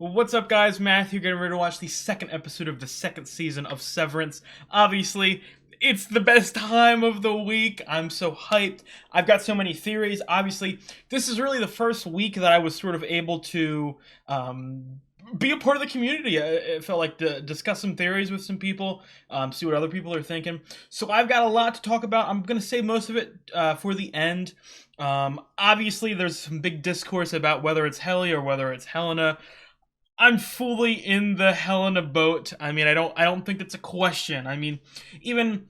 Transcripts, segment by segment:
What's up, guys? Matthew getting ready to watch the second episode of the second season of Severance. Obviously, it's the best time of the week. I'm so hyped. I've got so many theories. Obviously, this is really the first week that I was sort of able to be a part of the community. It felt like to discuss some theories with some people, see what other people are thinking. So I've got a lot to talk about. I'm going to save most of it for the end. Obviously, there's some big discourse about whether it's Helly or whether it's Helena. I'm fully in the Helena boat. I mean, I don't think that's a question. I mean, even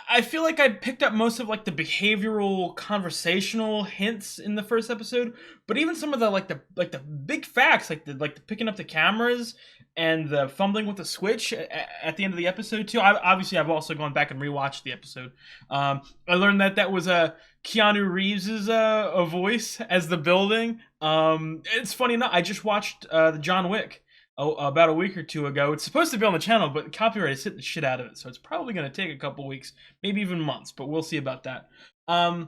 I feel like I picked up most of like the behavioral conversational hints in the first episode, but even some of the the big facts, like the picking up the cameras and the fumbling with the switch at the end of the episode too. I've also gone back and rewatched the episode. I learned that was Keanu Reeves's a voice as the building. It's funny enough. I just watched the John Wick about a week or two ago. It's supposed to be on the channel, but copyright is hitting the shit out of it, so it's probably going to take a couple weeks, maybe even months, but we'll see about that. I'm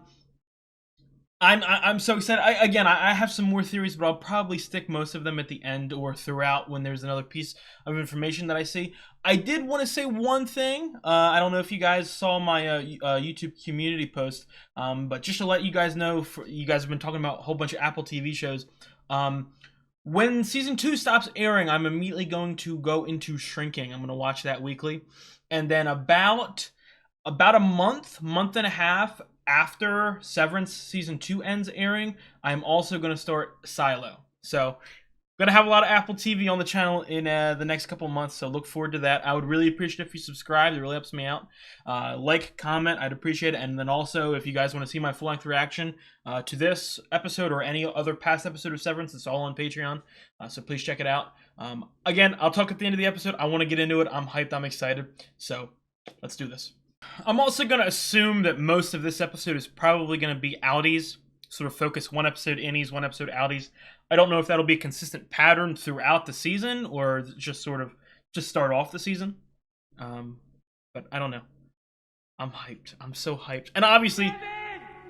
so excited. I have some more theories, but I'll probably stick most of them at the end or throughout when there's another piece of information that I see. I did want to say one thing. I don't know if you guys saw my YouTube community post, but just to let you guys know, you guys have been talking about a whole bunch of Apple TV shows. When season 2 stops airing, I'm immediately going to go into shrinking. I'm going to watch that weekly, and then about a month and a half after Severance season 2 ends airing, I'm also going to start Silo. So I'm going to have a lot of Apple TV on the channel in the next couple months, so look forward to that. I would really appreciate it if you subscribe. It really helps me out. Like, comment, I'd appreciate it. And then also, if you guys want to see my full-length reaction to this episode or any other past episode of Severance, it's all on Patreon, so please check it out. Again, I'll talk at the end of the episode. I want to get into it. I'm hyped. I'm excited. So let's do this. I'm also going to assume that most of this episode is probably going to be outies, sort of focus one episode innies, one episode outies. I don't know if that'll be a consistent pattern throughout the season or just start off the season. But I don't know. I'm hyped. I'm so hyped. And obviously,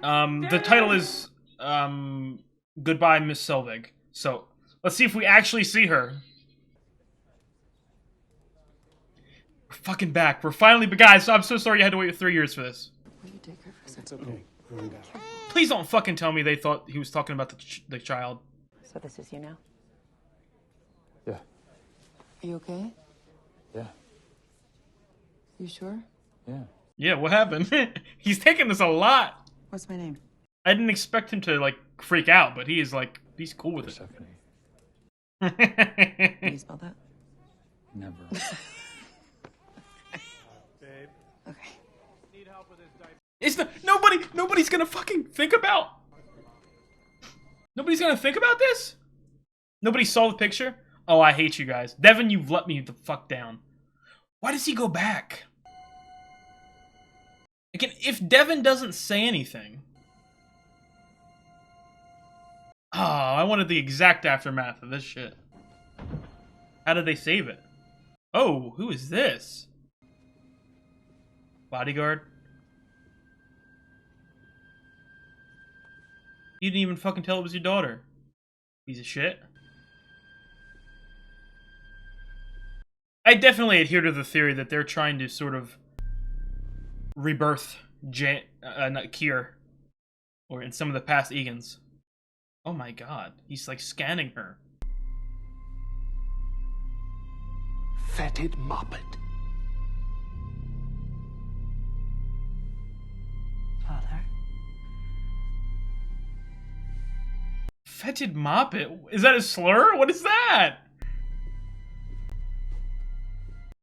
the title is Goodbye, Miss Selvig. So let's see if we actually see her. We're fucking back. We're finally back. Guys, I'm so sorry you had to wait 3 years for this. Will you take her for a second? It's okay. Please don't fucking tell me they thought he was talking about the child. So this is you now? Yeah. Are you okay? Yeah. You sure? Yeah. Yeah, what happened? He's taking this a lot. What's my name? I didn't expect him to, like, freak out, but he's cool with Persephone. it. Can you spell that? Never. Babe. Okay. Need help with his diaper. It's nobody's gonna fucking think about... Nobody's gonna think about this? Nobody saw the picture? Oh, I hate you guys. Devin, you've let me the fuck down. Why does he go back? Again, if Devin doesn't say anything... Oh, I wanted the exact aftermath of this shit. How did they save it? Oh, who is this? Bodyguard? You didn't even fucking tell it was your daughter. Piece of shit. I definitely adhere to the theory that they're trying to sort of rebirth Kier. Or in some of the past Egans. Oh my god. He's like scanning her. Fetid moppet. Father? Fetid Moppet? Is that a slur? What is that?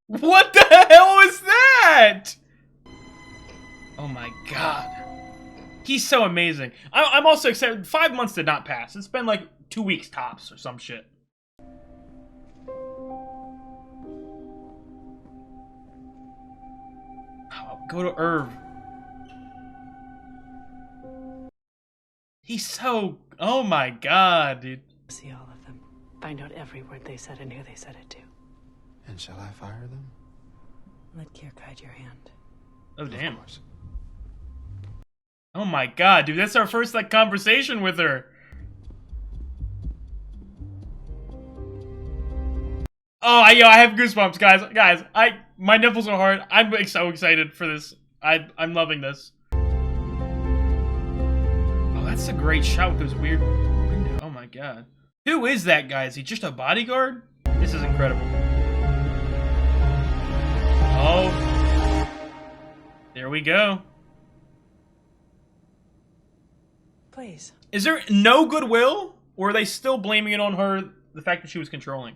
What the hell is that? Oh my god. He's so amazing. I'm also excited. 5 months did not pass. It's been like 2 weeks tops or some shit. Oh, go to Irv. He's so... Oh my god, dude. See all of them. Find out every word they said and who they said it to. And shall I fire them? Let Kier guide your hand. Oh, damn. Of course. Oh my god, dude, that's our first, like, conversation with her. Oh, I have goosebumps, guys. Guys, my nipples are hard. I'm so excited for this. I'm loving this. Oh, that's a great shot with those weird window. Oh my god. Who is that guy? Is he just a bodyguard? This is incredible. Oh. There we go. Please. Is there no goodwill? Or are they still blaming it on her, the fact that she was controlling?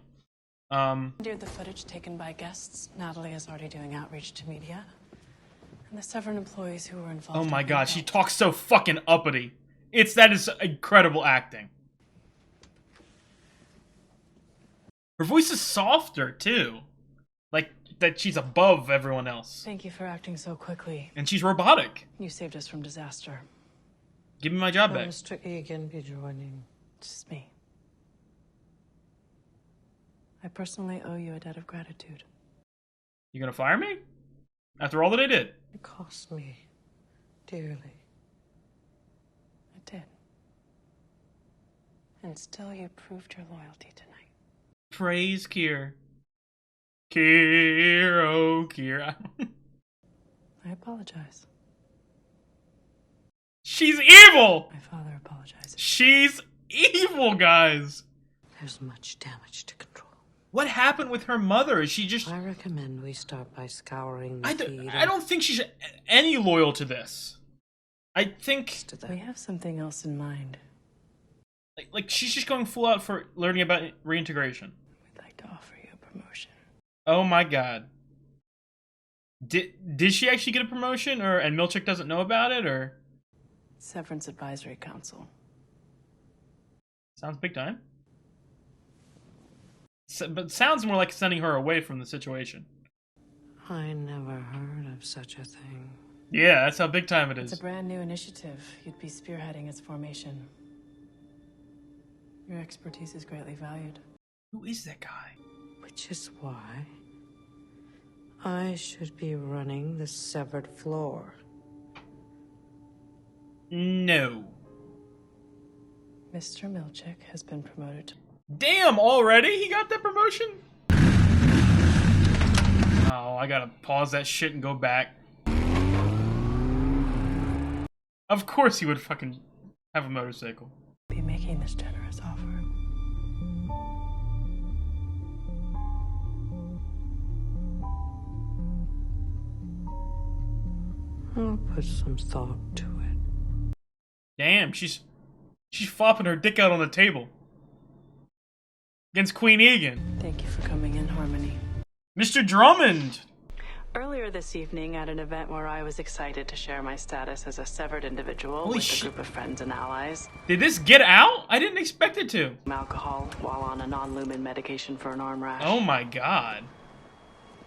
Dured the footage taken by guests. Natalie is already doing outreach to media. And the Severance employees who were involved. Oh my god, she talks so fucking uppity. That is incredible acting. Her voice is softer, too. Like, that she's above everyone else. Thank you for acting so quickly. And she's robotic. You saved us from disaster. Give me my job back. Mr. Egan be joining. Just me. I personally owe you a debt of gratitude. You gonna fire me? After all that I did? It cost me dearly. It did. And still you proved your loyalty tonight. Praise Kier. Kier, oh Kier. I apologize. She's evil! My father apologizes. She's evil, guys! There's much damage to control. What happened with her mother? Is she just... I recommend we start by scouring the feed. I don't think she's any loyal to this. I think... We have something else in mind. Like she's just going full out for learning about reintegration. We'd like to offer you a promotion. Oh my god. Did she actually get a promotion, and Milchick doesn't know about it, or? Severance Advisory Council. Sounds big time. But sounds more like sending her away from the situation. I never heard of such a thing. Yeah, that's how big time it is. It's a brand new initiative. You'd be spearheading its formation. Your expertise is greatly valued. Who is that guy? Which is why I should be running the severed floor. No. Mr. Milchick has been promoted to... Damn, already? He got that promotion? Oh, I gotta pause that shit and go back. Of course he would fucking have a motorcycle. Be making this generous offer. I'll put some thought to it. Damn, she's flopping her dick out on the table. Against Queen Egan. Thank you for coming in, Harmony. Mr. Drummond! Earlier this evening, at an event where I was excited to share my status as a severed individual Holy with shit. a group of friends and allies. Did this get out? I didn't expect it to. Alcohol while on a non-lumen medication for an arm rash. Oh my god.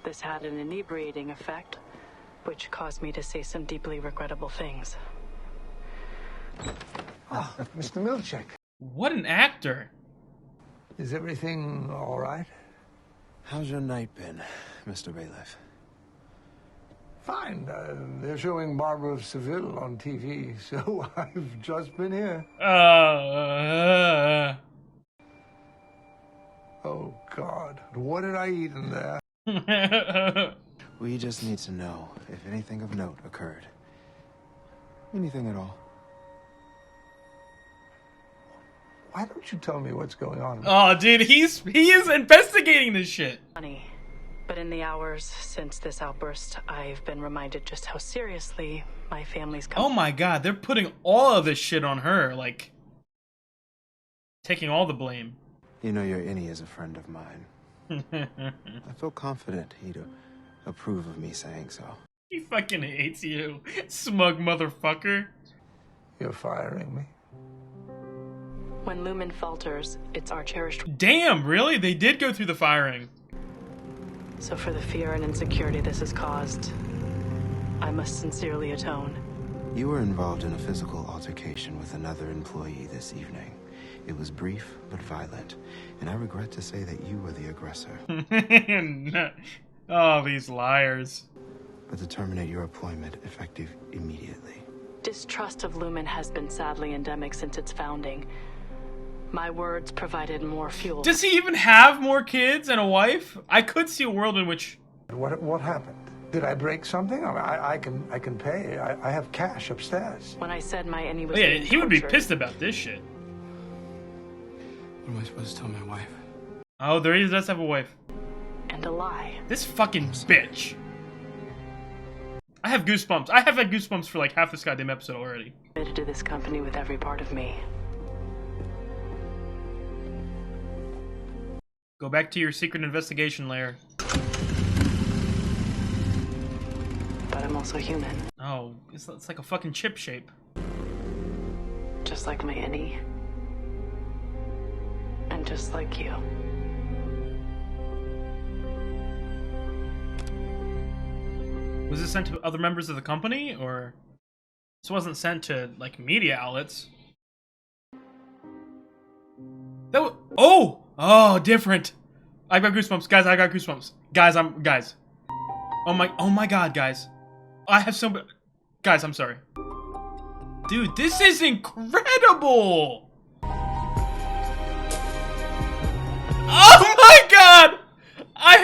This had an inebriating effect, which caused me to say some deeply regrettable things. Ah, Mr. Milchick. What an actor. Is everything all right? How's your night been, Mr. Bailiff? Fine. They're showing Barbara of Seville on TV, so I've just been here. Oh, God. What did I eat in there? We just need to know if anything of note occurred. Anything at all. Why don't you tell me what's going on? Oh, dude, he is investigating this shit. Funny, but in the hours since this outburst, I've been reminded just how seriously my family's come. Oh my god, they're putting all of this shit on her, like, taking all the blame. You know your innie is a friend of mine. I feel confident he'd approve of me saying so. He fucking hates you, smug motherfucker. You're firing me. When Lumen falters, it's our cherished. Damn, really? They did go through the firing. So for the fear and insecurity this has caused, I must sincerely atone. You were involved in a physical altercation with another employee this evening. It was brief but violent, and I regret to say that you were the aggressor. Oh, these liars. But to terminate your employment effective immediately. Distrust of Lumen has been sadly endemic since its founding. My words provided more fuel. Does he even have more kids and a wife? I could see a world in which... What happened? Did I break something? I can pay. I have cash upstairs. When I said my Annie was Oh, yeah, being he would be tortured, pissed about this shit. What am I supposed to tell my wife? Oh, there he does have a wife. and a lie. This fucking bitch. I have goosebumps. I have had goosebumps for like half this goddamn episode already. Committed to this company with every part of me. Go back to your secret investigation lair. But I'm also human. Oh, it's like a fucking chip shape. Just like my Annie. And just like you. Was it sent to other members of the company, or this wasn't sent to like media outlets? That was, oh, different. I got goosebumps, guys. I got goosebumps, guys. Guys. Oh my god, guys. I have so many. Guys, I'm sorry. Dude, this is incredible. Oh my god. I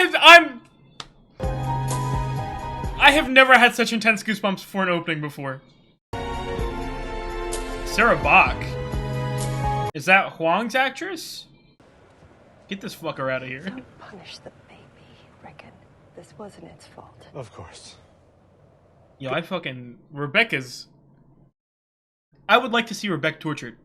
have never had such intense goosebumps for an opening before. Sarah Bach. Is that Huang's actress? Get this fucker out of here. Don't punish the baby, Rickon. This wasn't its fault. Of course. Yo, Rebecca's... I would like to see Rebecca tortured.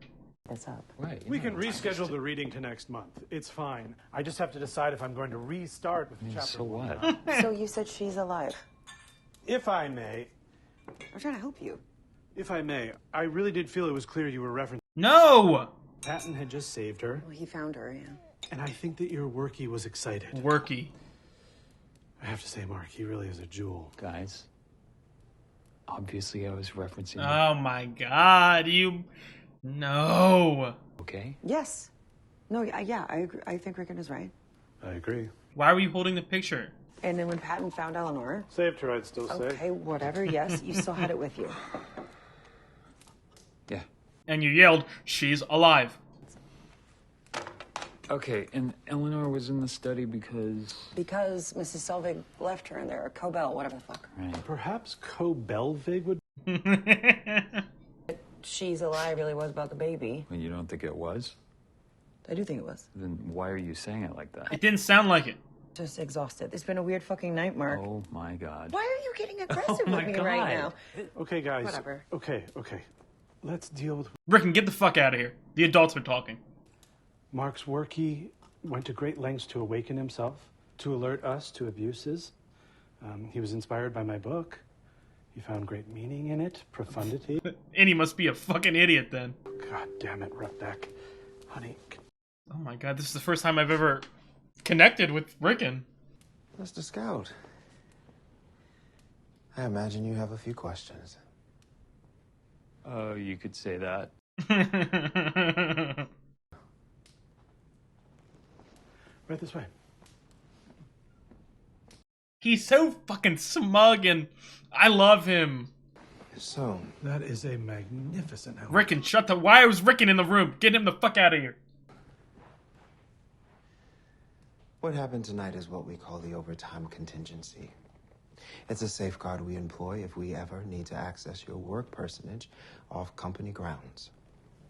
This up. Right. We can reschedule the reading to next month. It's fine. I just have to decide if I'm going to restart with chapter So one. what? So you said she's alive. If I may, I'm trying to help you. I really did feel it was clear you were referencing No! Patton had just saved her, Well, he found her, yeah. and I think that your workie was excited. Worky. I have to say, Mark, he really is a jewel. Guys, obviously I was referencing... Oh my god, you... No. Okay? Yes. No, yeah, I agree. I think Rickon is right. I agree. Why were you holding the picture? And then when Patton found Eleanor... Saved her, I'd still say. Okay, whatever, yes, you still had it with you. Yeah. And you yelled, she's alive. Okay, and Eleanor was in the study because... Because Mrs. Selvig left her in there, or Cobell, whatever the fuck. Right. Perhaps Co-Belvig would... She's alive really was about the baby. Well, you don't think it was? I do think it was. Then why are you saying it like that? It didn't sound like it. Just exhausted. It's been a weird fucking night, Mark. Oh my god. Why are you getting aggressive Oh my with me God. right now? Okay, guys. Whatever. Okay. Let's deal with... Rickon, get the fuck out of here. The adults are talking. Mark's workie went to great lengths to awaken himself, to alert us to abuses. He was inspired by my book. He found great meaning in it, profundity. And he must be a fucking idiot then. God damn it, Rebecca. Honey, Oh my god, this is the first time I've ever connected with Rickon. Mr. Scout. I imagine you have a few questions. Oh, you could say that. right this way. He's so fucking smug and I love him. So, That is a magnificent house. Rickon, shut the... Why was Rickon in the room? Get him the fuck out of here. what happened tonight is what we call the overtime contingency. It's a safeguard we employ if we ever need to access your work personage off company grounds.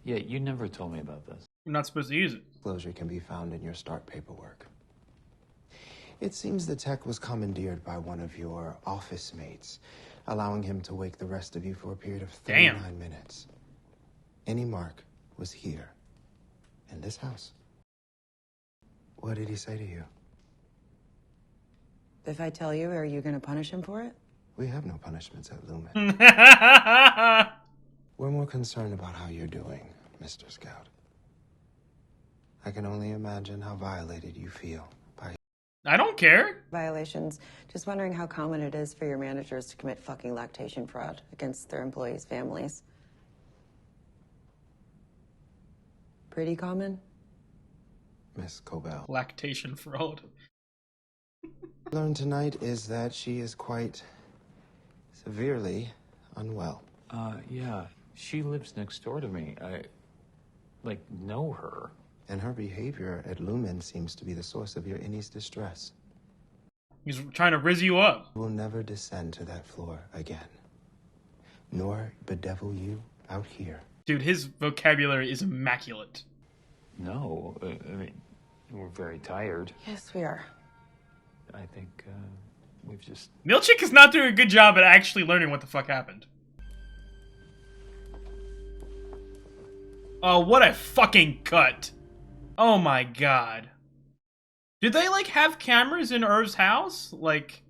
Yeah, you never told me about this. You're not supposed to use it. Disclosure can be found in your start paperwork. It seems the tech was commandeered by one of your office mates, allowing him to wake the rest of you for a period of 39 Damn. minutes. Any Mark was here, in this house. What did he say to you? If I tell you, are you going to punish him for it? We have no punishments at Lumen. I We're more concerned about how you're doing, Mr. Scout. I can only imagine how violated you feel by... don't care. Violations. Just wondering how common it is for your managers to commit fucking lactation fraud against their employees' families. Pretty common? Miss Cobell. Lactation fraud. Learned tonight is that she is quite severely unwell. Yeah, she lives next door to me. I, know her. And her behavior at Lumen seems to be the source of your Innie's distress. He's trying to rizz you up. We'll never descend to that floor again. Nor bedevil you out here. Dude, his vocabulary is immaculate. No, I mean, we're very tired. Yes, we are. I think we've just... Milchick is not doing a good job at actually learning what the fuck happened. Oh, what a fucking cut. Oh my god. Did they, like, have cameras in Irv's house? Like...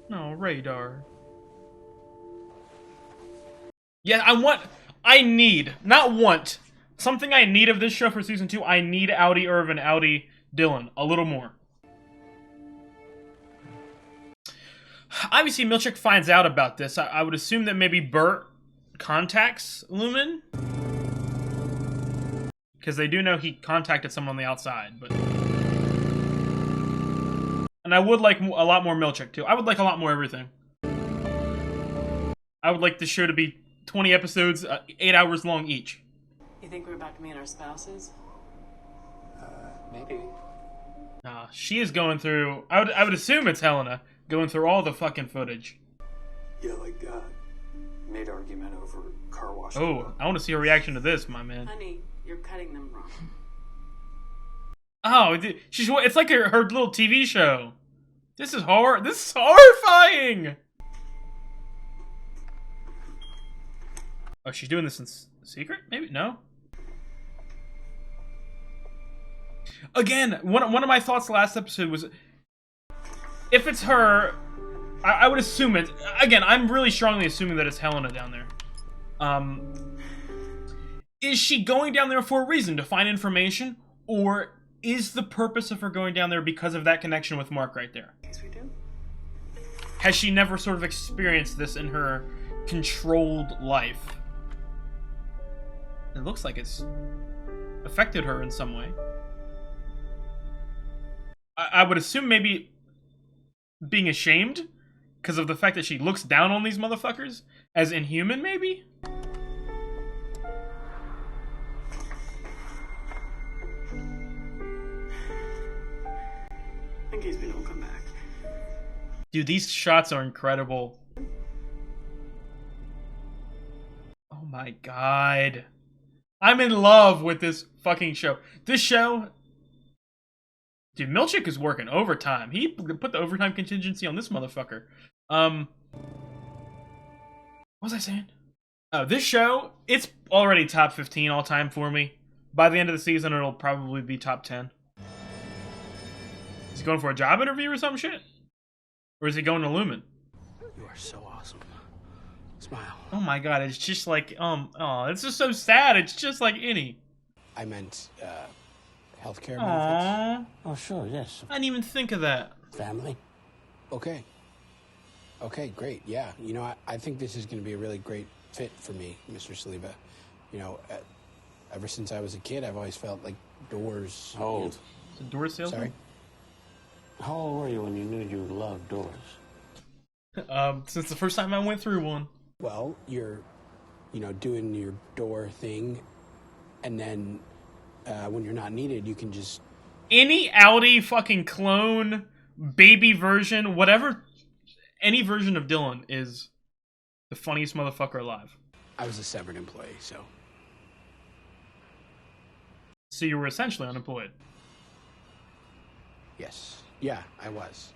No, radar. Yeah, I need, not want, something I need of this show for season 2, I need Audi Irv and Audi Dylan a little more. Obviously, Milchick finds out about this. I would assume that maybe Bert contacts Lumen. Because they do know he contacted someone on the outside, but... And I would like a lot more Milchick, too. I would like a lot more everything. I would like the show to be 20 episodes, 8 hours long each. You think we're about to meet our spouses? Maybe. She is going through... I would assume it's Helena, going through all the fucking footage. Yeah, like, made argument over car wash. Oh, I want to see her reaction to this, my man. Honey, you're cutting them wrong. Oh, it's like her little TV show. This is horrifying! Oh, she's doing this in secret? Maybe? No? Again, one of my thoughts last episode was... If it's her... I would assume it... Again, I'm really strongly assuming that it's Helena down there. Is she going down there for a reason? To find information? Or is the purpose of her going down there because of that connection with Mark right there? Yes, we do. Has she never sort of experienced this in her controlled life? It looks like it's affected her in some way. I would assume maybe being ashamed because of the fact that she looks down on these motherfuckers as inhuman, maybe? In case we don't come back. Dude, these shots are incredible. Oh my god. I'm in love with this fucking show. This show... Dude, Milchick is working overtime. He put the overtime contingency on this motherfucker. What was I saying? Oh, this show, it's already top 15 all time for me. By the end of the season, it'll probably be top 10. Is he going for a job interview or some shit? Or is he going to Lumen? You are so awesome. Smile. Oh my god, it's just like, it's just so sad. It's just like any. I meant, healthcare benefits. Aww. Oh, sure, yes. I didn't even think of that. Family. Okay. Okay, great. Yeah, you know, I think this is going to be a really great fit for me, Mr. Saliba. You know, ever since I was a kid, I've always felt like doors... How old? Is it door salesman? Sorry? How old were you when you knew you loved doors? Since the first time I went through one. Well, you're, you know, doing your door thing, and then when you're not needed, you can just... Any Audi fucking clone, baby version, whatever, any version of Dylan is the funniest motherfucker alive. I was a severed employee, so... So you were essentially unemployed. Yes. Yeah, I was.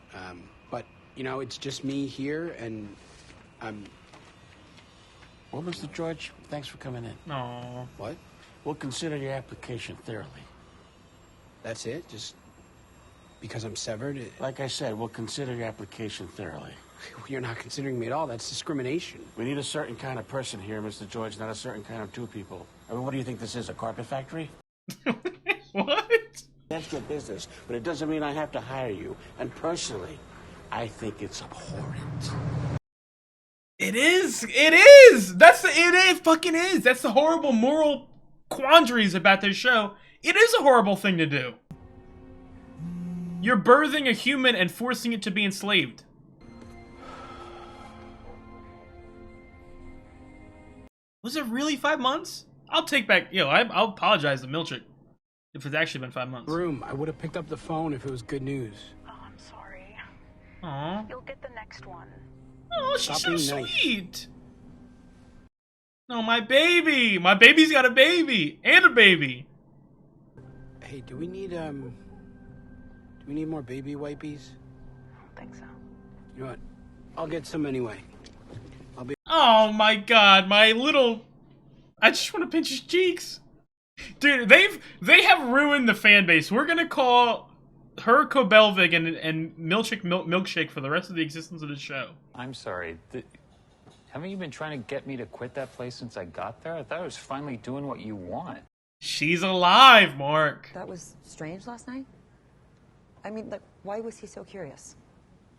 But, you know, it's just me here, and I'm... Well, Mr. George, thanks for coming in. Aww. What? We'll consider your application thoroughly. That's it? Just because I'm severed? Like I said, we'll consider your application thoroughly. You're not considering me at all. That's discrimination. We need a certain kind of person here, Mr. George, not a certain kind of two people. I mean, what do you think this is, a carpet factory? What? That's your business, but it doesn't mean I have to hire you. And personally, I think it's abhorrent. It is! It is! It fucking is! That's the horrible moral quandaries about this show. It is a horrible thing to do. You're birthing a human and forcing it to be enslaved. Was it really 5 months? I'll take back, I'll apologize to Milchick. If it's actually been 5 months. Room. I would have picked up the phone if it was good news. Oh, I'm sorry. Aw. You'll get the next one. Oh, she's Stop so being nice. sweet. No, my baby. My baby's got a baby and a baby. Hey, do we need more baby wipies? I don't think so. You know what? I'll get some anyway. Oh my god, my little... I just want to pinch his cheeks. Dude, they have ruined the fan base. We're gonna call her Selbig and Milkshake for the rest of the existence of the show. I'm sorry. Haven't you been trying to get me to quit that place since I got there? I thought I was finally doing what you want. She's alive, Mark. That was strange last night? I mean, like, why was he so curious?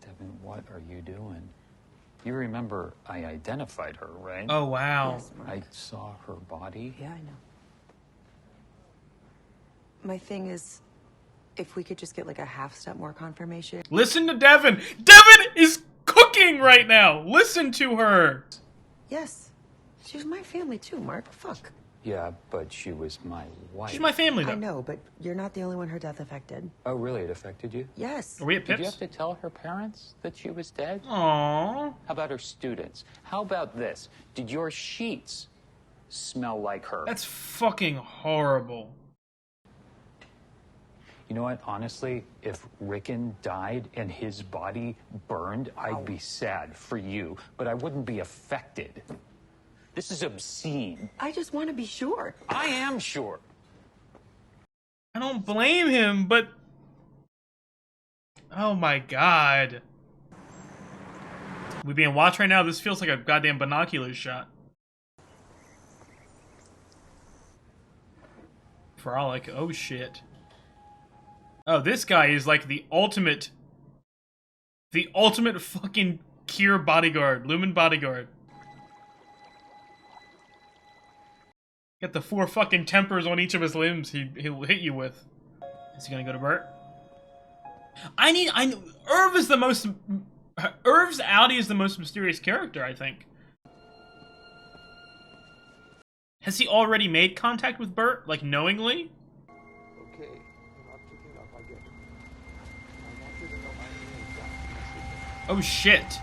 Devin, what are you doing? You remember I identified her, right? Oh, wow. Yes, Mark. I saw her body. Yeah, I know. My thing is, if we could just get like a half step more confirmation. Listen to Devin. Devin is cooking right now. Listen to her. Yes. She's my family too, Mark. Fuck. Yeah, but she was my wife. She's my family, though. I know, but you're not the only one her death affected. Oh, really? It affected you? Yes. Are we at Did you Pips? have to tell her parents that she was dead? Aww. How about her students? How about this? Did your sheets smell like her? That's fucking horrible. You know what? Honestly, if Rickon died and his body burned, I'd be sad for you, but I wouldn't be affected. This is obscene. I just want to be sure. I am sure. I don't blame him, but... Oh my god. We being watched right now? This feels like a goddamn binoculars shot. For all like, oh shit. Oh, this guy is like the ultimate fucking Kier bodyguard, Lumen bodyguard. Got the 4 fucking tempers on each of his limbs he'll hit you with. Is he gonna go to Bert? Irv is the most... Irv's Audi is the most mysterious character, I think. Has he already made contact with Bert, like, knowingly? Okay, I'm not picking up, I get it. I want you to know I'm exactly. Oh, shit.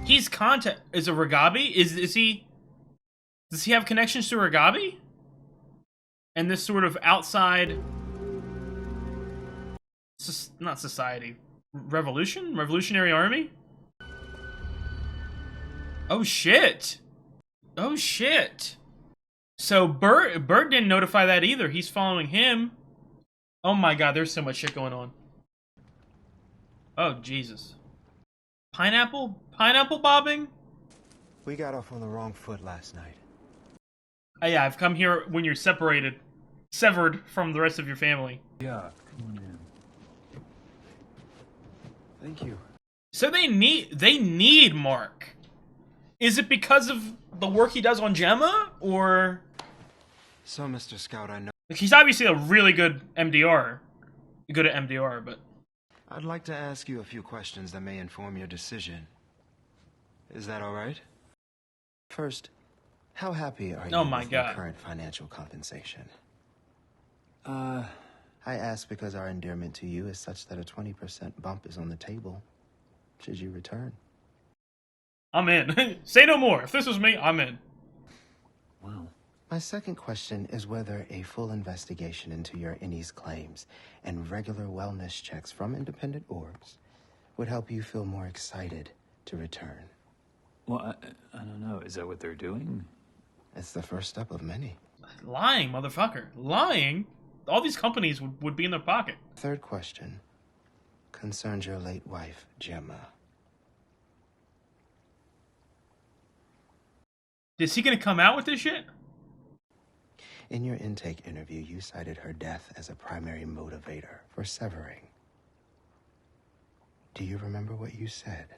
He's contact... Is it Ragabi? Is he... Does he have connections to Ragabi? And this sort of outside... Not society. Revolution? Revolutionary Army? Oh, shit. Oh, shit. So, Bert didn't notify that either. He's following him. Oh my god, there's so much shit going on. Oh, Jesus. Pineapple? Pineapple bobbing? We got off on the wrong foot last night. Oh yeah, I've come here when you're severed from the rest of your family. Yeah, come on in. Thank you. So they need Mark. Is it because of the work he does on Gemma, or... So, Mr. Scout, I know... Like, he's obviously a really good MDR. Good at MDR, but... I'd like to ask you a few questions that may inform your decision. Is that all right? First, how happy are you with your current financial compensation? I ask because our endearment to you is such that a 20% bump is on the table should you return. I'm in. Say no more. If this was me, I'm in. Wow. My second question is whether a full investigation into your Innie's claims and regular wellness checks from independent orbs would help you feel more excited to return. Well, I don't know. Is that what they're doing? It's the first step of many. Lying, motherfucker. Lying? All these companies would be in their pocket. Third question concerns your late wife, Gemma. Is he gonna come out with this shit? In your intake interview, you cited her death as a primary motivator for severing. Do you remember what you said?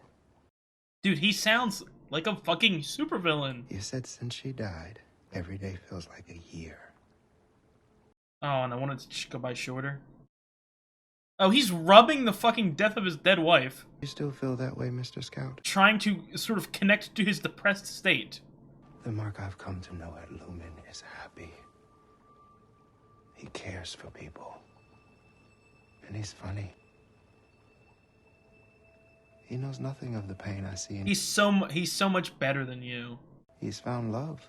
Dude, he sounds like a fucking supervillain. You said since she died, every day feels like a year. Oh, and I wanted to go by shorter. Oh, he's rubbing the fucking death of his dead wife. You still feel that way, Mr. Scout? Trying to sort of connect to his depressed state. The Mark I've come to know at Lumen is happy. He cares for people. And he's funny. He knows nothing of the pain I see in... He's so much better than you. He's found love.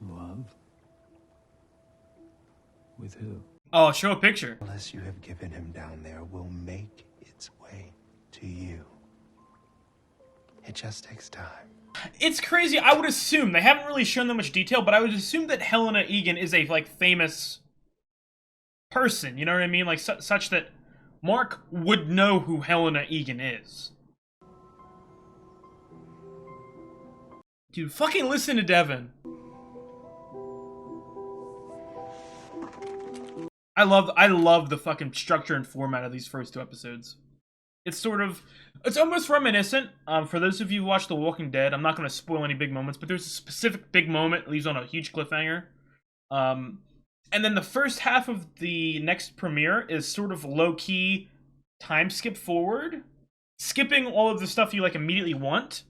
Love? With who? Oh, show a picture. Unless you have given him down there will make its way to you. It just takes time. It's crazy. I would assume, they haven't really shown that much detail, but I would assume that Helena Egan is a, like, famous person, you know what I mean? Like, such that Mark would know who Helena Egan is. Dude, fucking listen to Devin. I love the fucking structure and format of these first 2 episodes. It's almost reminiscent. For those of you who watch The Walking Dead, I'm not going to spoil any big moments, but there's a specific big moment that leaves on a huge cliffhanger. And then the first half of the next premiere is sort of low-key time skip forward, skipping all of the stuff you, like, immediately want.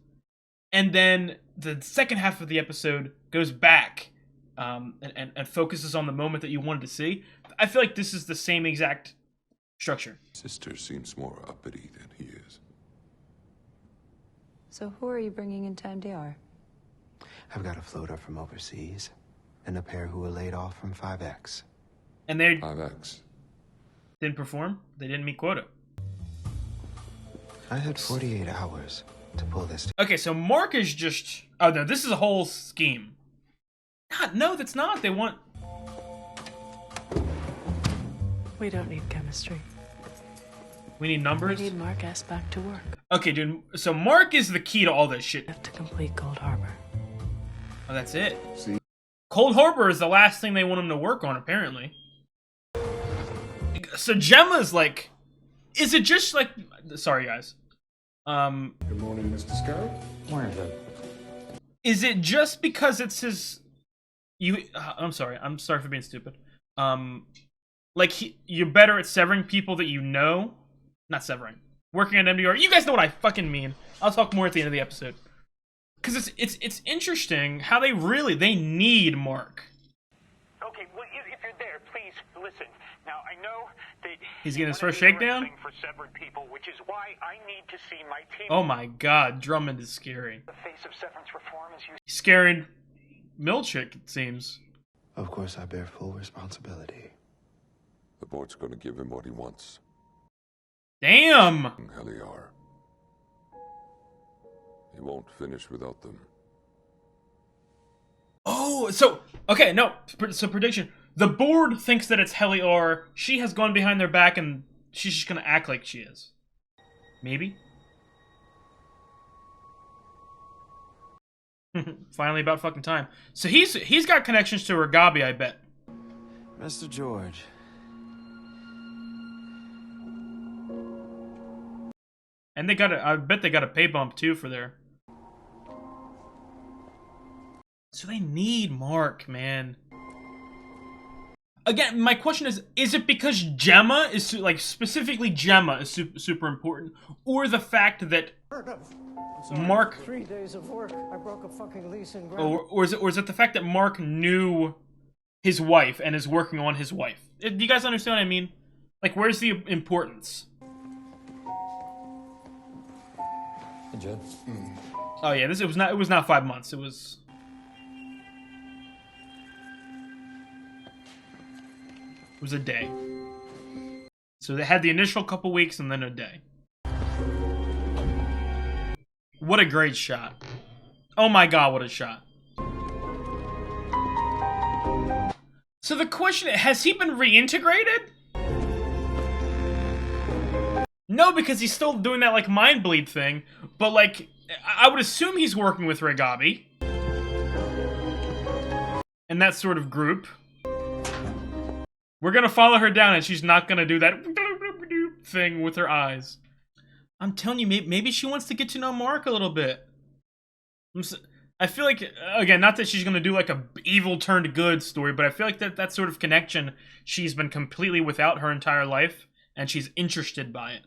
And then the second half of the episode goes back and focuses on the moment that you wanted to see. I feel like this is the same exact structure. Sister seems more uppity than he is. So who are you bringing into MDR? I've got a floater from overseas and a pair who were laid off from 5X. And they 5X didn't perform. They didn't meet quota. I had 48 hours to pull this. Okay, so Mark is just... Oh, no, this is a whole scheme. God, no, that's not. They want... We don't need chemistry. We need numbers? We need Mark S. back to work. Okay, dude. So Mark is the key to all this shit. We have to complete Cold Harbor. Oh, that's it. See? Cold Harbor is the last thing they want him to work on, apparently. So Gemma's like... Is it just like... Sorry, guys. Good morning, Mr. Scarab. Morning, Doug. Is it just because it's his... I'm sorry for being stupid. Like, you're better at severing people that you know. Not severing. Working at MDR. You guys know what I fucking mean. I'll talk more at the end of the episode. Because it's interesting how they need Mark. Okay, well, if you're there, please listen. Now, I know that He's getting his first shakedown? for severed people, which is why I need to see my team. Oh my god, Drummond is scary. The face of severance reform is He's scaring Milchick, it seems. Of course, I bear full responsibility. The board's going to give him what he wants. Damn! Heliar. He won't finish without them. Oh, so... Okay, no. So, prediction. The board thinks that it's Heliar. She has gone behind their back and she's just gonna act like she is. Maybe? Finally about fucking time. So he's got connections to Ragabi, I bet. Mr. George. And I bet they got a pay bump too for their... So they need Mark, man. Again, my question is it because Gemma is, like, specifically Gemma is super important? Or the fact that Mark... 3 days of work, I broke a fucking lease in or is it the fact that Mark knew his wife and is working on his wife? Do you guys understand what I mean? Like, where's the importance? Hey, Jed. Oh yeah, it was not 5 months. It was a day. So they had the initial couple weeks and then a day. What a great shot. Oh my god, what a shot. So the question, has he been reintegrated? No, because he's still doing that, like, mind bleed thing. But, like, I would assume he's working with Ragabi. And that sort of group. We're gonna follow her down and she's not gonna do that thing with her eyes. I'm telling you, maybe she wants to get to know Mark a little bit. I feel like, again, not that she's gonna do, like, a evil turned good story, but I feel like that sort of connection she's been completely without her entire life, and she's interested by it.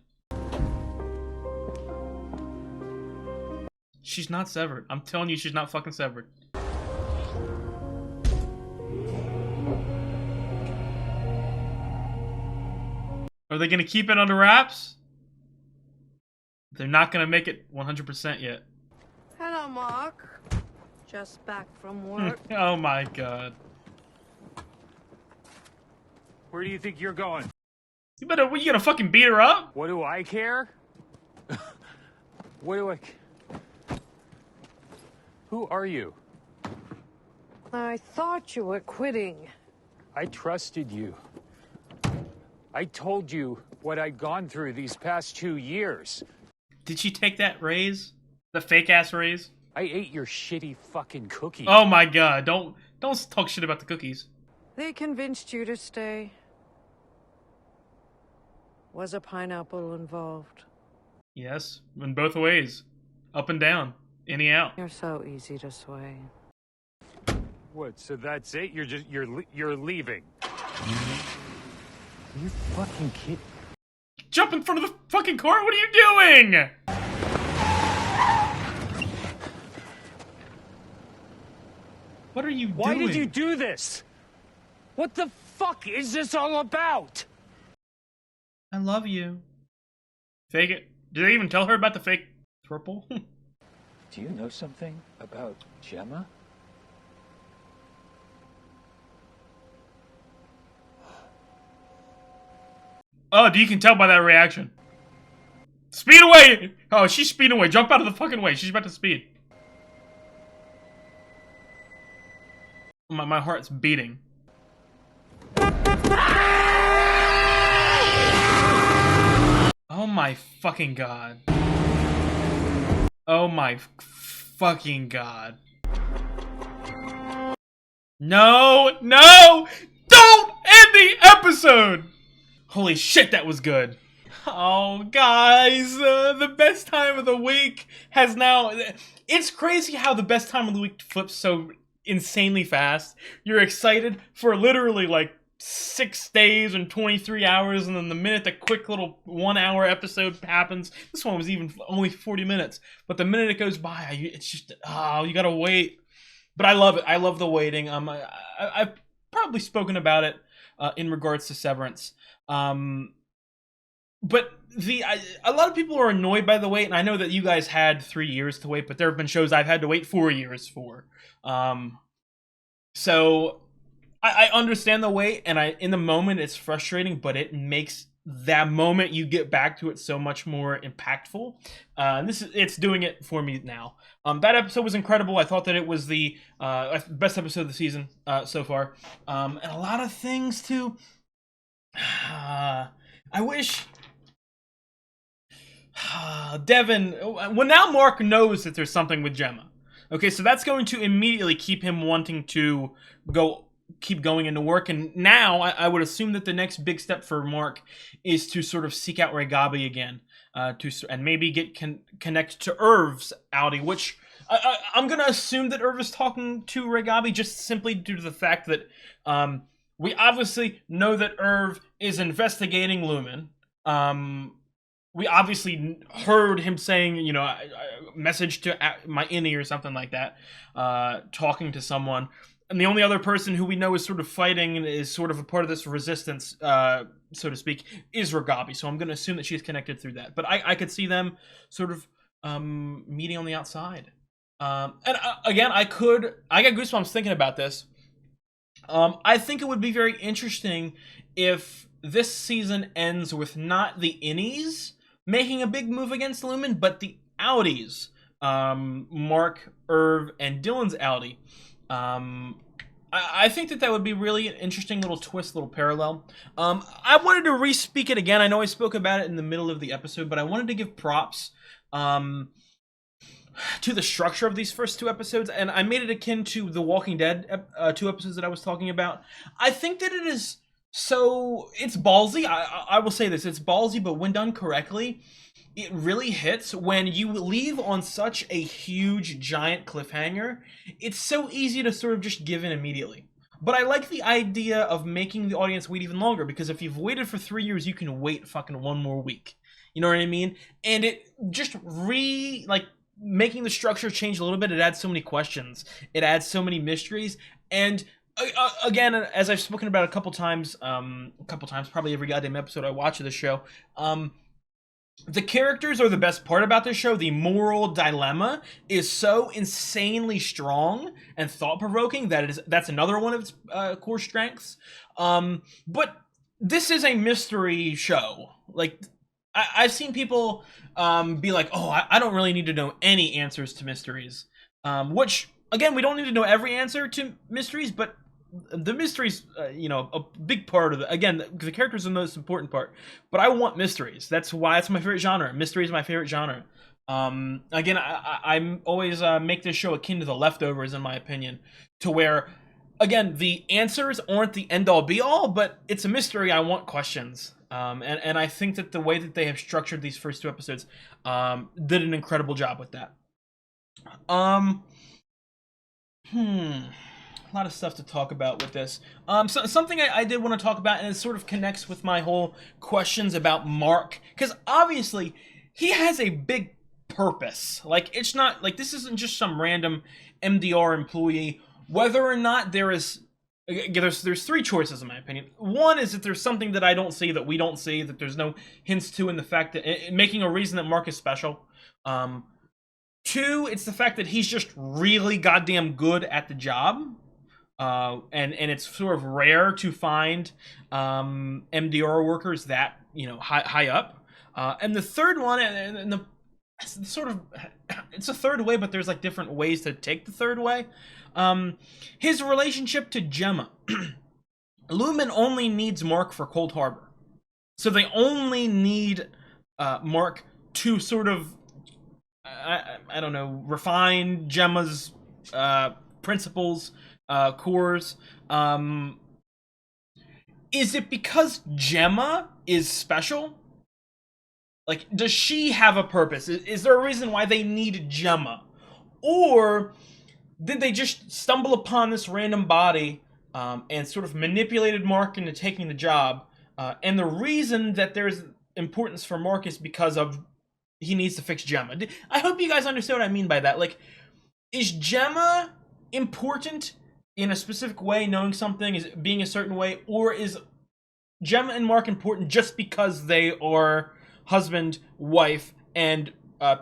She's not severed. I'm telling you, she's not fucking severed. Are they gonna keep it under wraps? They're not gonna make it 100% yet. Hello, Mark. Just back from work. Oh my god. Where do you think you're going? You better, what, you gonna fucking beat her up? What do I care? What do I... Who are you? I thought you were quitting. I trusted you. I told you what I'd gone through these past 2 years. Did she take that raise? The fake-ass raise? I ate your shitty fucking cookie. Oh my god, don't talk shit about the cookies. They convinced you to stay. Was a pineapple involved? Yes, in both ways. Up and down. In and out. You're so easy to sway. What, so that's it? You're leaving? Are you fucking kidding? Jump in front of the fucking car? What are you doing? What are you doing? Why did you do this? What the fuck is this all about? I love you. Fake it. Did they even tell her about the fake purple? Do you know something about Gemma? Oh, you can tell by that reaction. Speed away! Oh, she's speeding away. Jump out of the fucking way. She's about to speed. My heart's beating. Oh my fucking god. Oh my fucking god. No! No! Don't end the episode! Holy shit, that was good. Oh, guys, the best time of the week has now... It's crazy how the best time of the week flips so insanely fast. You're excited for literally like 6 days and 23 hours, and then the minute the quick little 1 hour episode happens, this one was even only 40 minutes, but the minute it goes by, it's just, oh, you gotta wait. But I love it. I love the waiting. I've probably spoken about it in regards to Severance. But a lot of people are annoyed by the wait, and I know that you guys had 3 years to wait, but there have been shows I've had to wait 4 years for. So I understand the wait, and in the moment it's frustrating, but it makes that moment you get back to it so much more impactful. It's doing it for me now. That episode was incredible. I thought that it was the best episode of the season so far, and a lot of things too. I wish Devin. Well, now Mark knows that there's something with Gemma. Okay, so that's going to immediately keep him wanting to keep going into work, and now I would assume that the next big step for Mark is to sort of seek out Regabi again, and maybe get connect to Irv's Audi, which I'm gonna assume that Irv is talking to Regabi just simply due to the fact that we obviously know that Irv is investigating Lumen. We obviously heard him saying, you know, a message to my innie or something like that, talking to someone. And the only other person who we know is sort of fighting and is sort of a part of this resistance, so to speak, is Regabi. So I'm going to assume that she's connected through that. But I could see them sort of meeting on the outside. Again, I got goosebumps thinking about this. I think it would be very interesting if this season ends with not the innies making a big move against Lumen, but the Audis. Mark, Irv, and Dylan's Audi. I think that would be really an interesting little twist, little parallel. I wanted to re-speak it again. I know I spoke about it in the middle of the episode, but I wanted to give props to the structure of these first 2 episodes, and I made it akin to the Walking Dead 2 episodes that I was talking about. I think that it is it's ballsy. I will say this, it's ballsy, but when done correctly, it really hits. When you leave on such a huge, giant cliffhanger, it's so easy to sort of just give in immediately. But I like the idea of making the audience wait even longer, because if you've waited for 3 years, you can wait fucking 1 more week. You know what I mean? And it just making the structure change a little bit, it adds so many questions. It adds so many mysteries. And again, as I've spoken about a couple times, probably every goddamn episode I watch of the show, the characters are the best part about this show. The moral dilemma is so insanely strong and thought-provoking that's another one of its core strengths. But this is a mystery show. Like, I've seen people be like, oh, I don't really need to know any answers to mysteries. Which, again, we don't need to know every answer to mysteries, but the mysteries, a big part of it. Again, the characters are the most important part, but I want mysteries. That's why it's my favorite genre. Mystery is my favorite genre. Again, I'm always make this show akin to The Leftovers, in my opinion, to where, again, the answers aren't the end-all be-all, but it's a mystery. I want questions. And I think that the way that they have structured these first 2 episodes did an incredible job with that. A lot of stuff to talk about with this. Something I did want to talk about, and it sort of connects with my whole questions about Mark, because obviously he has a big purpose. Like, it's not like this isn't just some random MDR employee. Whether or not there's 3 choices in my opinion. One is that there's something that I don't see, that we don't see, that there's no hints to in the fact that making a reason that Mark is special. 2, it's the fact that he's just really goddamn good at the job. And it's sort of rare to find MDR workers that, high up. And the third one, and it's a third way, but there's like different ways to take the third way. His relationship to Gemma. Lumen only needs Mark for Cold Harbor. So they only need Mark to sort of, I don't know, refine Gemma's principles, cores. Is it because Gemma is special? Like, does she have a purpose? Is there a reason why they need Gemma? Or did they just stumble upon this random body and sort of manipulated Mark into taking the job? And the reason that there's importance for Mark is because of he needs to fix Gemma. I hope you guys understand what I mean by that. Like, is Gemma important in a specific way, knowing something is being a certain way, or is Gemma and Mark important just because they are husband, wife, and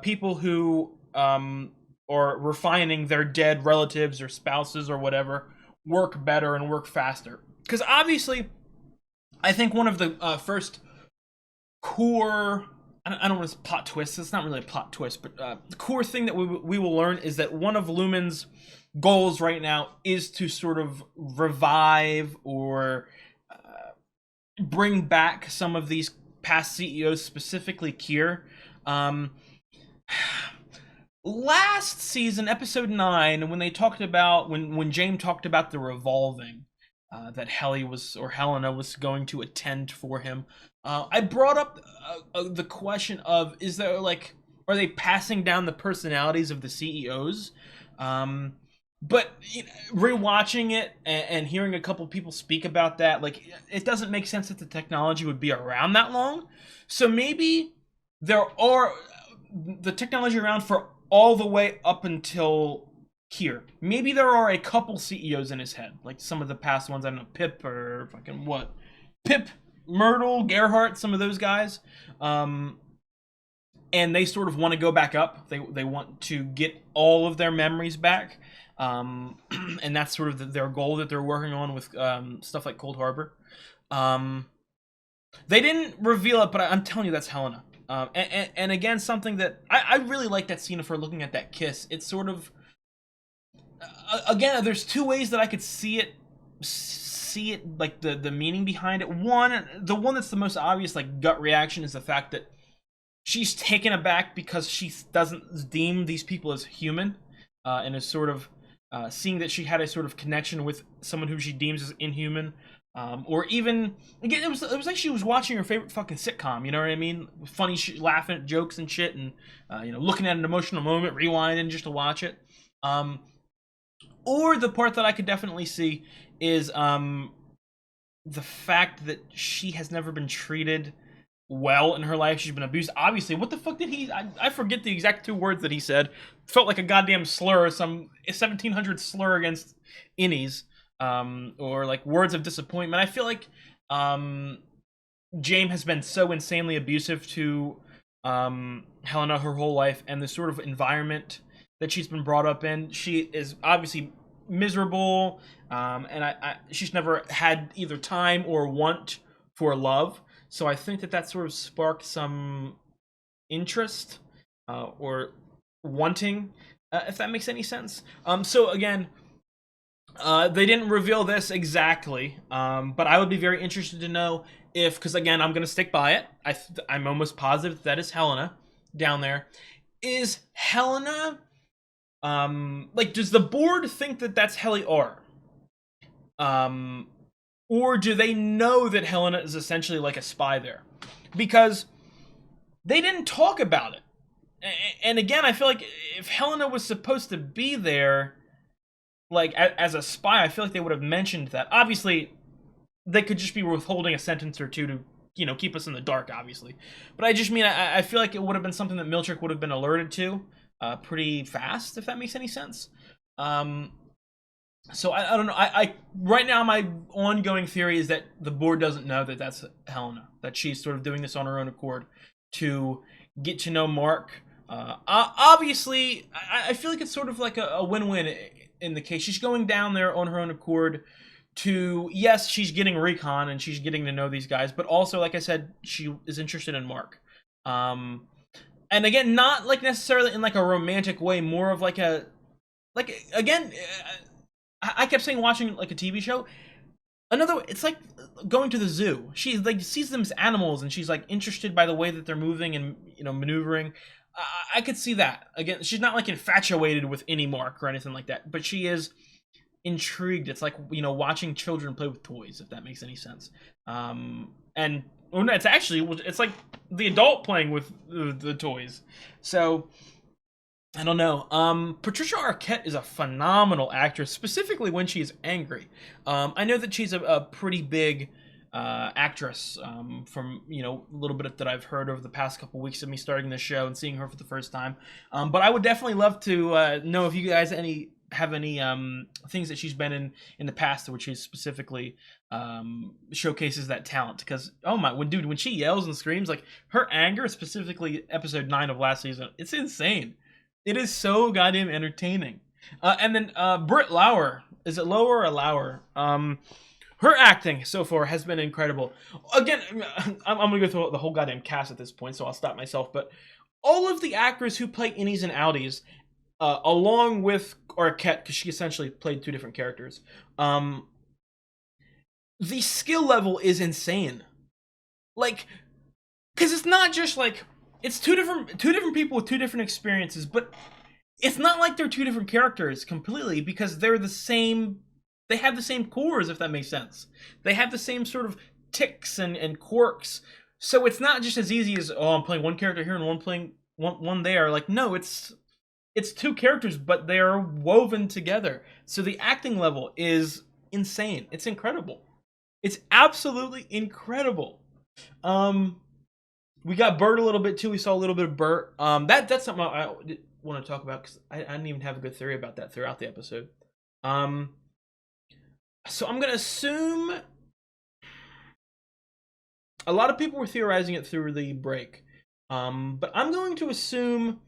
people who are refining their dead relatives or spouses or whatever work better and work faster? Because obviously, I think one of the first core, I don't want to say plot twists, it's not really a plot twist, but the core thing that we will learn is that one of Lumen's goals right now is to sort of revive or bring back some of these past CEOs, specifically Kier. Last season, episode 9, when they talked about, when James talked about the revolving, that Helena was going to attend for him, I brought up the question of, is there like, are they passing down the personalities of the CEOs? But rewatching it and hearing a couple people speak about that, like, it doesn't make sense that the technology would be around that long. So maybe there are the technology around for all the way up until here. Maybe there are a couple CEOs in his head, like some of the past ones. I don't know, Pip or fucking what? Pip, Myrtle, Gerhardt, some of those guys. And they sort of want to go back up. They want to get all of their memories back. And that's sort of their goal that they're working on with stuff like Cold Harbor. They didn't reveal it, but I'm telling you, that's Helena. And again, something that I really like that scene of her looking at that kiss. It's sort of, again, there's 2 ways that I could see it, like the meaning behind it. The one that's the most obvious, like, gut reaction is the fact that she's taken aback because she doesn't deem these people as human, and is sort of seeing that she had a sort of connection with someone who she deems as inhuman, or even, again, it was like she was watching her favorite fucking sitcom, you know what I mean? Funny laughing at jokes and shit, and looking at an emotional moment, rewinding just to watch it. Or the part that I could definitely see is the fact that she has never been treated well in her life. She's been abused. Obviously, what the fuck did he... I forget the exact 2 words that he said. Felt like a goddamn slur, some 1700 slur against innies. or like words of disappointment. I feel like James has been so insanely abusive to Helena her whole life, and the sort of environment that she's been brought up in. She is obviously miserable, and she's never had either time or want for love. So I think that sort of sparked some interest or wanting, if that makes any sense. So again, they didn't reveal this exactly, but I would be very interested to know if, because again, I'm going to stick by it. I'm almost positive that is Helena down there. Is Helena, like, does the board think that that's Helly R? Or do they know that Helena is essentially like a spy there? Because they didn't talk about it. And again, I feel like if Helena was supposed to be there, like, as a spy, I feel like they would have mentioned that. Obviously, they could just be withholding a sentence or two to, you know, keep us in the dark, obviously. But I just mean, I feel like it would have been something that Miltrick would have been alerted to pretty fast, if that makes any sense. So I don't know. Right now, my ongoing theory is that the board doesn't know that that's Helena, that she's sort of doing this on her own accord to get to know Mark. Obviously, I feel like it's sort of like a win-win in the case. She's going down there on her own accord to, yes, she's getting recon and she's getting to know these guys, but also, like I said, she is interested in Mark. And again, not like necessarily in like a romantic way, more of like a, like, again, I kept saying watching like a TV show. It's like going to the zoo. She like sees them as animals, and she's like interested by the way that they're moving and, you know, maneuvering. I could see that. Again, she's not like infatuated with any Mark or anything like that, but she is intrigued. It's like, you know, watching children play with toys, if that makes any sense. And well, no, it's like the adult playing with the toys. So I don't know. Patricia Arquette is a phenomenal actress, specifically when she's angry. I know that she's a pretty big actress from, you know, a little bit that I've heard over the past couple weeks of me starting this show and seeing her for the first time. But I would definitely love to know if you guys have any things that she's been in the past which she specifically showcases that talent. Because when she yells and screams, like her anger, specifically episode 9 of last season, it's insane. It is so goddamn entertaining. And then Britt Lauer, is it Lower or Lauer? Her acting so far has been incredible. Again, I'm gonna go through the whole goddamn cast at this point, so I'll stop myself. But all of the actors who play innies and outies, along with Arquette, because she essentially played 2 different characters, the skill level is insane. Like, because it's not just like, it's two different people with 2 different experiences, but it's not like they're 2 different characters completely, because they're the same. They have the same cores, if that makes sense. They have the same sort of ticks and quirks. So it's not just as easy as, oh, I'm playing one character here and one playing one there. Like, no, it's 2 characters, but they are woven together. So the acting level is insane. It's incredible. It's absolutely incredible. We got Bert a little bit too. We saw a little bit of Bert. That's something I want to talk about, because I didn't even have a good theory about that throughout the episode. So I'm going to assume a lot of people were theorizing it through the break. But I'm going to assume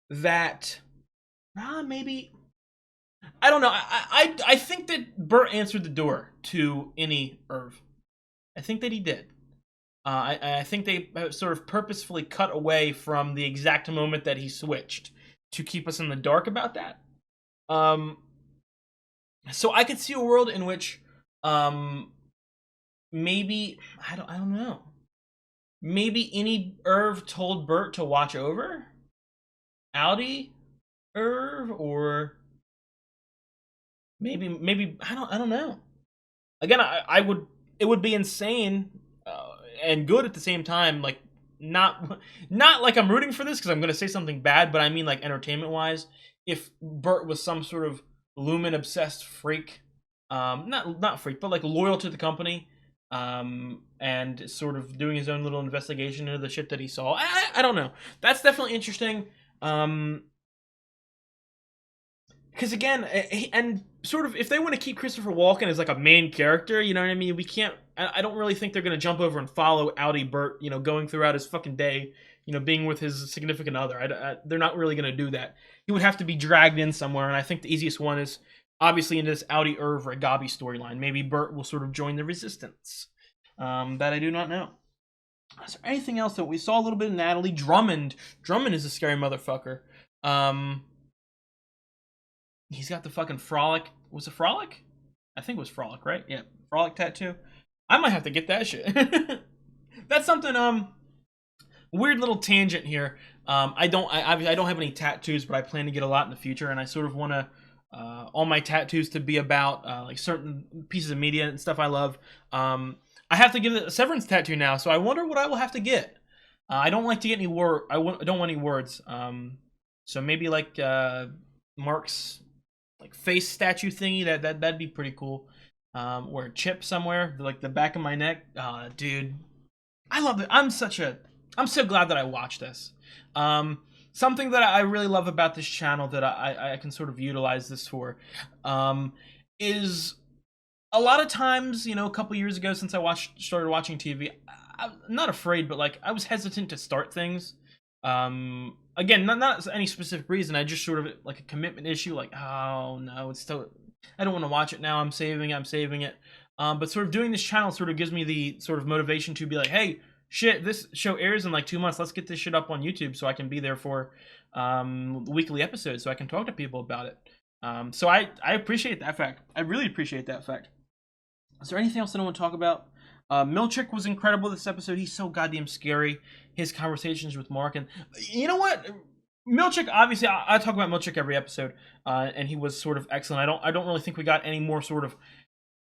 that maybe, I don't know. I think that Bert answered the door to any Irv. I think that he did. I think they sort of purposefully cut away from the exact moment that he switched to keep us in the dark about that. So I could see a world in which, maybe, I don't know. Maybe any Irv told Bert to watch over Audi Irv, or maybe I don't know. Again, it would be insane and good at the same time. Like, not like I'm rooting for this because I'm going to say something bad, but I mean like entertainment wise. If Bert was some sort of Lumen obsessed freak, not freak, but like loyal to the company, and sort of doing his own little investigation into the shit that he saw. I don't know. That's definitely interesting. And because again, and sort of if they want to keep Christopher Walken as like a main character, you know what I mean? We can't. I don't really think they're gonna jump over and follow Outie Burt, you know, going throughout his fucking day, you know, being with his significant other. They're not really gonna do that. He would have to be dragged in somewhere, and I think the easiest one is obviously into this Outie Irv or Gabi storyline. Maybe Burt will sort of join the resistance. That I do not know. Is there anything else that we saw? A little bit of Natalie Drummond. Drummond is a scary motherfucker. He's got the fucking Frolic. Was it Frolic? I think it was Frolic, right? Yeah, Frolic tattoo. I might have to get that shit. That's something. Weird little tangent here. I don't have any tattoos, but I plan to get a lot in the future, and I sort of want to all my tattoos to be about like certain pieces of media and stuff I love. I have to get a Severance tattoo now, so I wonder what I will have to get. I don't like to get any I don't want any words. So maybe like Mark's like face statue thingy. That'd be pretty cool. Or a chip somewhere, like the back of my neck. Dude, I love it. I'm so glad that I watched this. Something that I really love about this channel that I can sort of utilize this for is a lot of times, you know, a couple years ago since I started watching TV, I'm not afraid, but like I was hesitant to start things. Again, not any specific reason. I just sort of like a commitment issue. Like, oh no, it's still. I don't want to watch it now. I'm saving it. But sort of doing this channel sort of gives me the sort of motivation to be like, hey, shit, this show airs in like 2 months. Let's get this shit up on YouTube so I can be there for weekly episodes so I can talk to people about it. So I appreciate that fact. I really appreciate that fact. Is there anything else that I want to talk about? Milchick was incredible this episode. He's so goddamn scary. His conversations with Mark, and you know what? Milchick, obviously, I talk about Milchick every episode, and he was sort of excellent. I don't really think we got any more sort of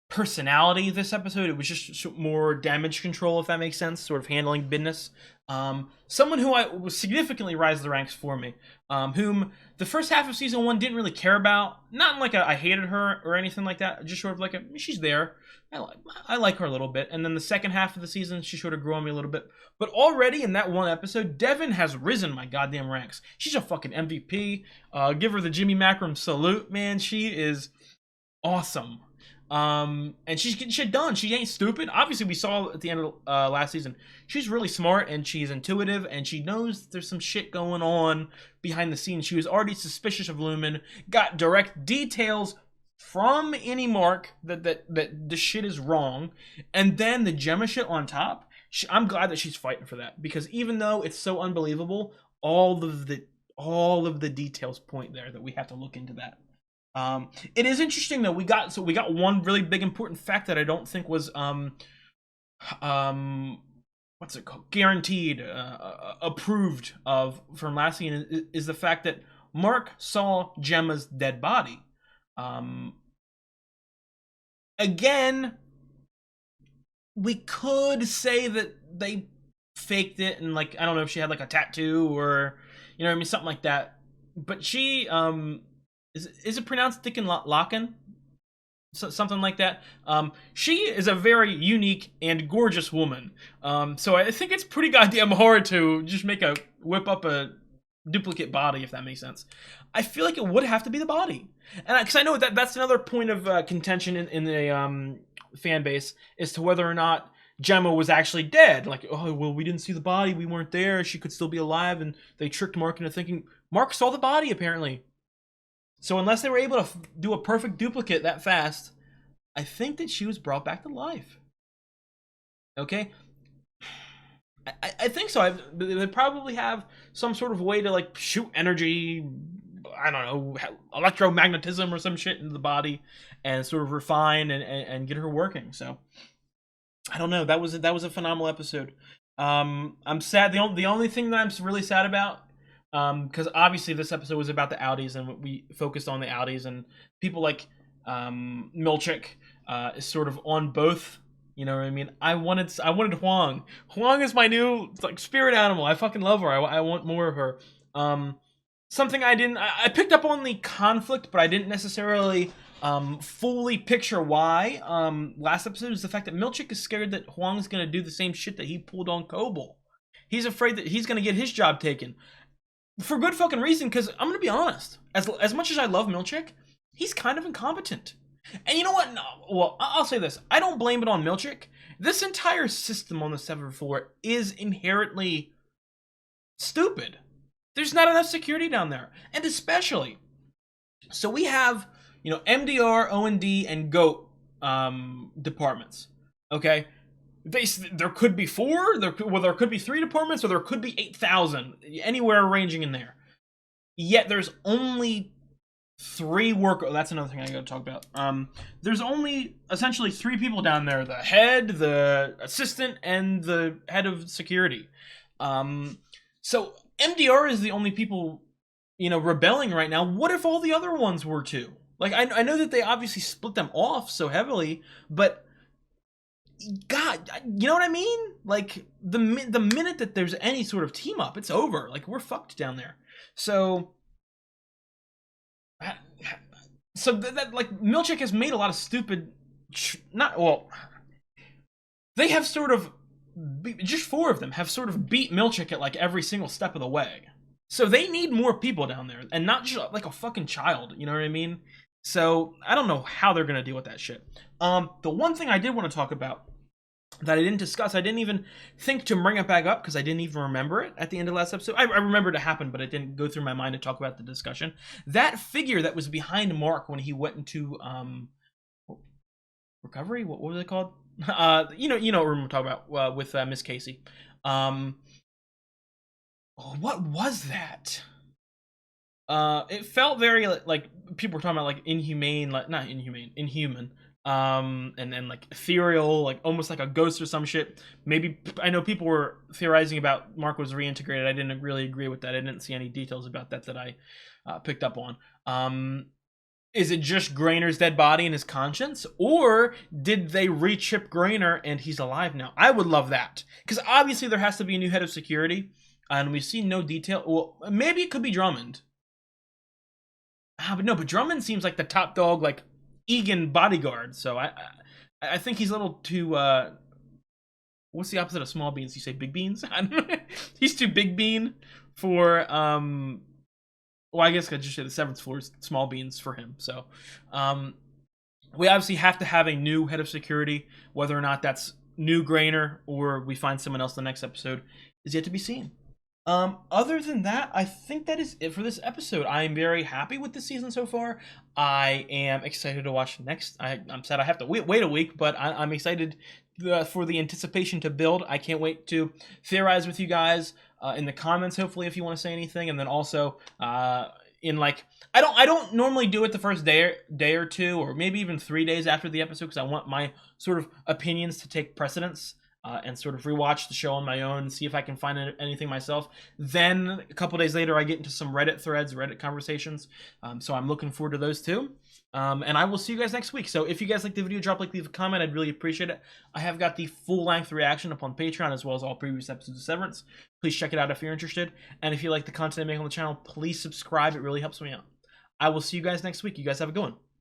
personality this episode. It was just more damage control, if that makes sense, sort of handling business. Someone who was significantly rise the ranks for me, whom the first half of season 1 didn't really care about. Not like I hated her or anything like that. Just sort of like she's there. I like her a little bit. And then the second half of the season, she sort of grew on me a little bit. But already in that one episode, Devin has risen my goddamn ranks. She's a fucking MVP. Give her the Jimmy Macram salute, man. She is awesome. And she's getting shit done. She ain't stupid. Obviously, we saw at the end of last season, she's really smart and she's intuitive and she knows there's some shit going on behind the scenes. She was already suspicious of Lumen, got direct details from any Mark that the shit is wrong, and then the Gemma shit on top. I'm glad that she's fighting for that, because even though it's so unbelievable, all of the details point there that we have to look into that. It is interesting though. We got one really big important fact that I don't think was what's it called? Guaranteed, approved of from last season is the fact that Mark saw Gemma's dead body. Again, we could say that they faked it and like I don't know if she had like a tattoo or you know what I mean, something like that. But she is it pronounced Dickin Locken? Something like that. She is a very unique and gorgeous woman. So I think it's pretty goddamn hard to just whip up a duplicate body, if that makes sense. I feel like it would have to be the body, and because I know that's another point of contention in the fan base as to whether or not Gemma was actually dead. Like, oh well, we didn't see the body, we weren't there. She could still be alive, and they tricked Mark into thinking Mark saw the body apparently. So unless they were able to do a perfect duplicate that fast, I think that she was brought back to life. Okay. I think so. They probably have some sort of way to like shoot energy, I don't know, electromagnetism or some shit into the body and sort of refine and get her working. So I don't know. That was a phenomenal episode. I'm sad. The only thing that I'm really sad about, because obviously this episode was about the Audis and we focused on the Audis and people like Milchick is sort of on both. You know what I mean? I wanted Huang. Huang is my new like spirit animal. I fucking love her. I want more of her. Something I picked up on the conflict, but I didn't necessarily fully picture why. Last episode is the fact that Milchick is scared that Huang's gonna do the same shit that he pulled on Kobol. He's afraid that he's gonna get his job taken. For good fucking reason, because I'm gonna be honest. As much as I love Milchick, he's kind of incompetent. And you know what? No, well, I'll say this. I don't blame it on Milchick. This entire system on the 7th floor is inherently stupid. There's not enough security down there. And especially, so we have, you know, MDR, O&D, and GOAT departments. Okay? There could be 4, there could be 3 departments, or there could be 8,000, anywhere ranging in there. Yet there's only 3 work. Oh, that's another thing I gotta talk about. There's only essentially 3 people down there: the head, the assistant, and the head of security. So MDR is the only people, you know, rebelling right now. What if all the other ones were too? Like, I know that they obviously split them off so heavily, but God, you know what I mean? Like, the minute that there's any sort of team up, it's over. Like, we're fucked down there. So that like, Milchick has made a lot of stupid, they have sort of, just 4 of them have sort of beat Milchick at like every single step of the way. So they need more people down there, and not just like a fucking child, you know what I mean? So I don't know how they're gonna deal with that shit. The one thing I did want to talk about that I didn't discuss, I didn't even think to bring it back up because I didn't even remember it at the end of last episode. I remembered it happened, but it didn't go through my mind to talk about the discussion. That figure that was behind Mark when he went into recovery. What was it called? You know what we're talking about with Miss Casey. What was that? It felt very like people were talking about like inhumane, like not inhumane, inhuman. And then like ethereal, like almost like a ghost or some shit. Maybe, I know people were theorizing about Mark was reintegrated. I didn't really agree with that. I didn't see any details about that I picked up on. Is it just Grainer's dead body and his conscience, or did they re-chip Grainer and he's alive now? I would love that, because obviously there has to be a new head of security, and we've seen no detail. Well, maybe it could be Drummond. But Drummond seems like the top dog, like Egan bodyguard. So I think he's a little too. What's the opposite of small beans? You say big beans? I don't know. He's too big bean for Well, I guess I just say the Severance floor is small beans for him. So, we obviously have to have a new head of security. Whether or not that's new Grainer or we find someone else in the next episode is yet to be seen. Other than that, I think that is it for this episode. I am very happy with this season so far. I am excited to watch next. I'm sad I have to wait a week, but I'm excited for the anticipation to build. I can't wait to theorize with you guys in the comments, hopefully, if you want to say anything. And then also in like, I don't normally do it the first day or 2, or maybe even 3 days after the episode, because I want my sort of opinions to take precedence. And sort of rewatch the show on my own, see if I can find anything myself. Then a couple days later, I get into some Reddit threads, Reddit conversations. So I'm looking forward to those too. And I will see you guys next week. So if you guys like the video, drop a like, leave a comment. I'd really appreciate it. I have got the full-length reaction up on Patreon, as well as all previous episodes of Severance. Please check it out if you're interested. And if you like the content I make on the channel, please subscribe. It really helps me out. I will see you guys next week. You guys have a good one.